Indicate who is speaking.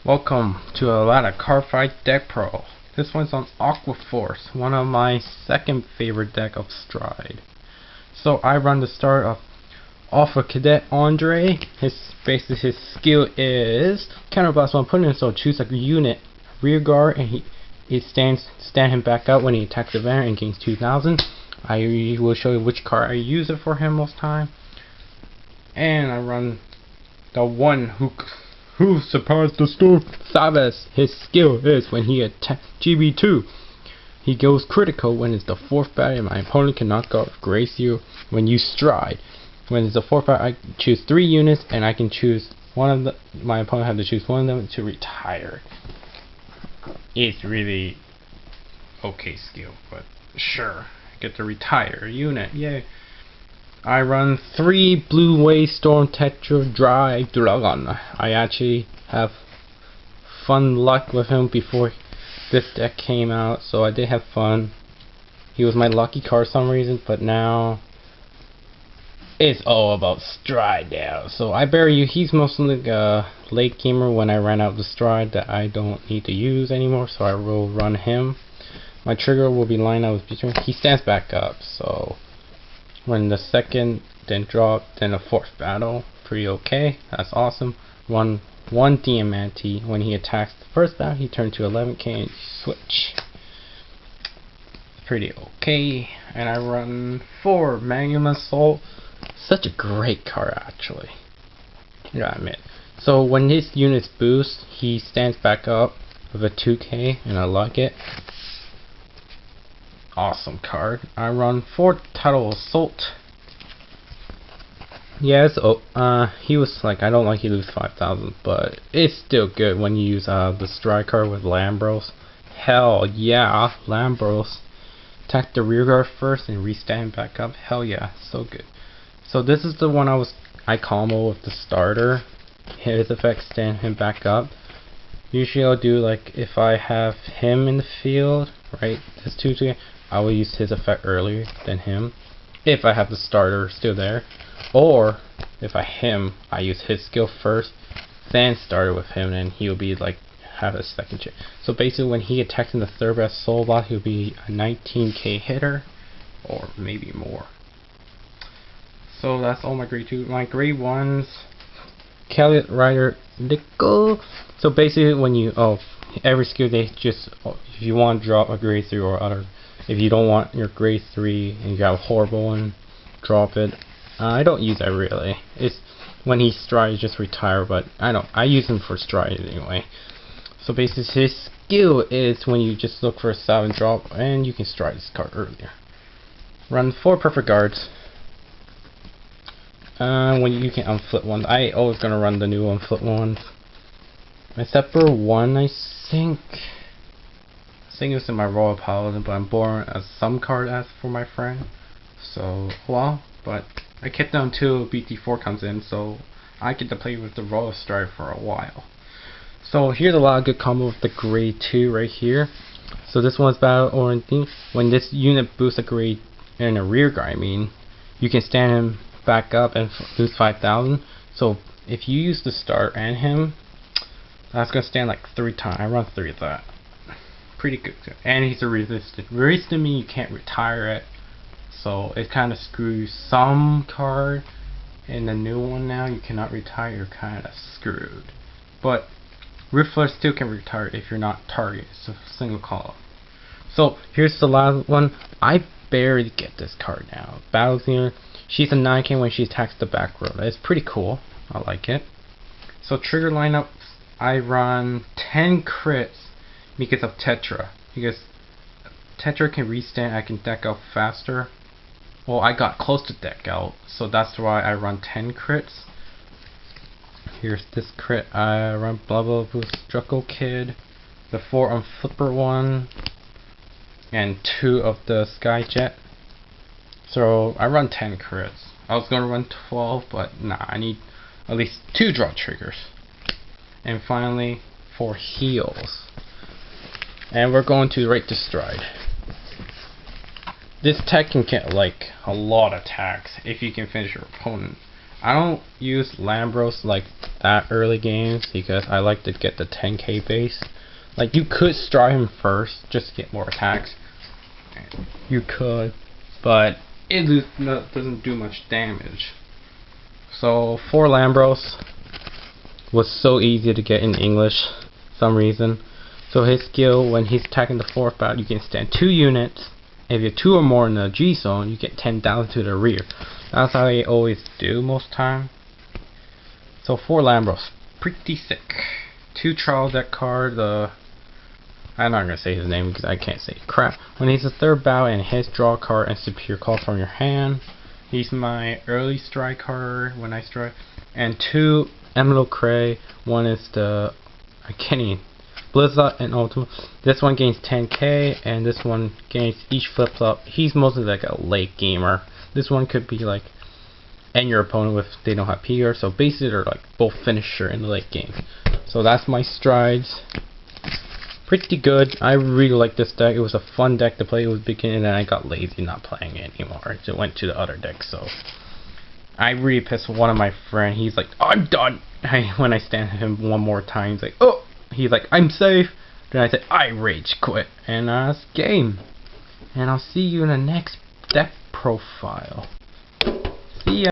Speaker 1: Welcome to a lot of Cardfight Deck Pro. This one's on Aqua Force, one of my second favorite deck of Stride. So I run the start of Alpha Cadet Andre. Basically his skill is counterblast when putting him, so choose a unit rear guard and he stand him back up when he attacks the Vanguard and gains 2000. I will show you which card I use it for him most time. And I run the one who surprised the storm. Savas. His skill is when he attacks GB2, he goes critical when it's the 4th battle and my opponent cannot go grace you when you stride. When it's the 4th battle, I choose 3 units and I can choose one of the, my opponent have to choose one of them to retire. It's really okay skill, but sure. Get to retire a unit, yay. I run 3 Blue Wave Storm Tetra Drive Dragon. I actually have fun luck with him before this deck came out, so I did have fun. He was my lucky card for some reason, but now it's all about Stride now. So I bury you. He's mostly like a late gamer when I ran out the Stride that I don't need to use anymore, so I will run him. My trigger will be lined up with between. He stands back up, so when the second, then drop, then a 4th battle, pretty okay. That's awesome. Run 1 Diamante. When he attacks the 1st battle, he turns to 11k and switch. Pretty okay. And I run 4 Magnum Assault. Such a great card, actually. You gotta admit. So when his units boost, he stands back up with a 2k, and I like it. Awesome card. I run 4 Tidal Assault. Yes, he was like, I don't like you lose 5,000, but it's still good when you use the Stride card with Lambros. Hell yeah, Lambros. Attack the rear guard first and restand back up. Hell yeah, so good. So this is the one I combo with the starter. His effects stand him back up. Usually I'll do like if I have him in the field, right? This 2-2. I will use his effect earlier than him if I have the starter still there, or if I use his skill first, then starter with him, and he'll be like have a second chance. So basically, when he attacks in the 3rd battle soul block, he'll be a 19k hitter, or maybe more. So that's all my grade 2. My grade 1s, Kelly Rider Nickel. So basically, when you every skill they just if you want to drop a grade 3 or other. If you don't want your grade 3 and you got a horrible one, drop it. I don't use that really. It's when he strides, just retire, but I use him for stride anyway. So basically his skill is when you just look for a 7 drop and you can stride this card earlier. Run 4 perfect guards. When you can unflip one. I always gonna run the new unflip ones. Except for one, I think it's in my Royal Paladin, but I'm born as some card as for my friend. So, well, but I kept them until BT4 comes in, so I get to play with the Royal Stride for a while. So here's a lot of good combo with the grade 2 right here. So this one's battle orienting. When this unit boosts a grade in a rear guard, you can stand him back up and lose 5,000. So if you use the start and him, that's gonna stand like 3 times. I run 3 of that. Pretty good, and he's a resistant. Resistant means you can't retire it, so it kind of screws some card. In the new one now, you cannot retire. You're kind of screwed. But Ruthless still can retire if you're not target. It's a single call. So here's the last one. I barely get this card now. Battle Xenon. She's a 9k when she attacks the back row. It's pretty cool. I like it. So trigger lineup. I run 10 crits. Because of Tetra. Because Tetra can restand, I can deck out faster. Well, I got close to deck out, so that's why I run 10 crits. Here's this crit. I run blah blah blah Struckle Kid, the 4 on Flipper one, and 2 of the Skyjet. So I run 10 crits. I was gonna run 12, but nah, I need at least 2 draw triggers. And finally, 4 heals. And we're going to right to stride. This tech can get like a lot of attacks if you can finish your opponent. I don't use Lambros like that early games because I like to get the 10k base. Like, you could start him first just to get more attacks. You could, but it doesn't do much damage. So 4 Lambros was so easy to get in English for some reason. So his skill, when he's attacking the 4th battle, you can stand 2 units. If you're 2 or more in the G zone, you get 10,000 to the rear. That's how I always do most time. So 4 Lambros, pretty sick. 2 trial deck card. I'm not gonna say his name because I can't say crap. When he's a 3rd battle and hits, draw a card and superior card from your hand. He's my early strike card when I strike. And 2 Emerald Cray. One is the Blizzard and Ultimate. This one gains 10k, and this one gains each flip-flop. He's mostly like a late gamer. This one could be like, and your opponent if they don't have PR. So basically they're like both finisher in the late game. So that's my strides. Pretty good. I really like this deck. It was a fun deck to play. It was beginning, and I got lazy not playing it anymore. It went to the other deck. So I really pissed one of my friend. He's like, I'm done. When I stand him one more time, he's like, oh. He's like, I'm safe. Then I said, I rage quit. And that's game. And I'll see you in the next deck profile.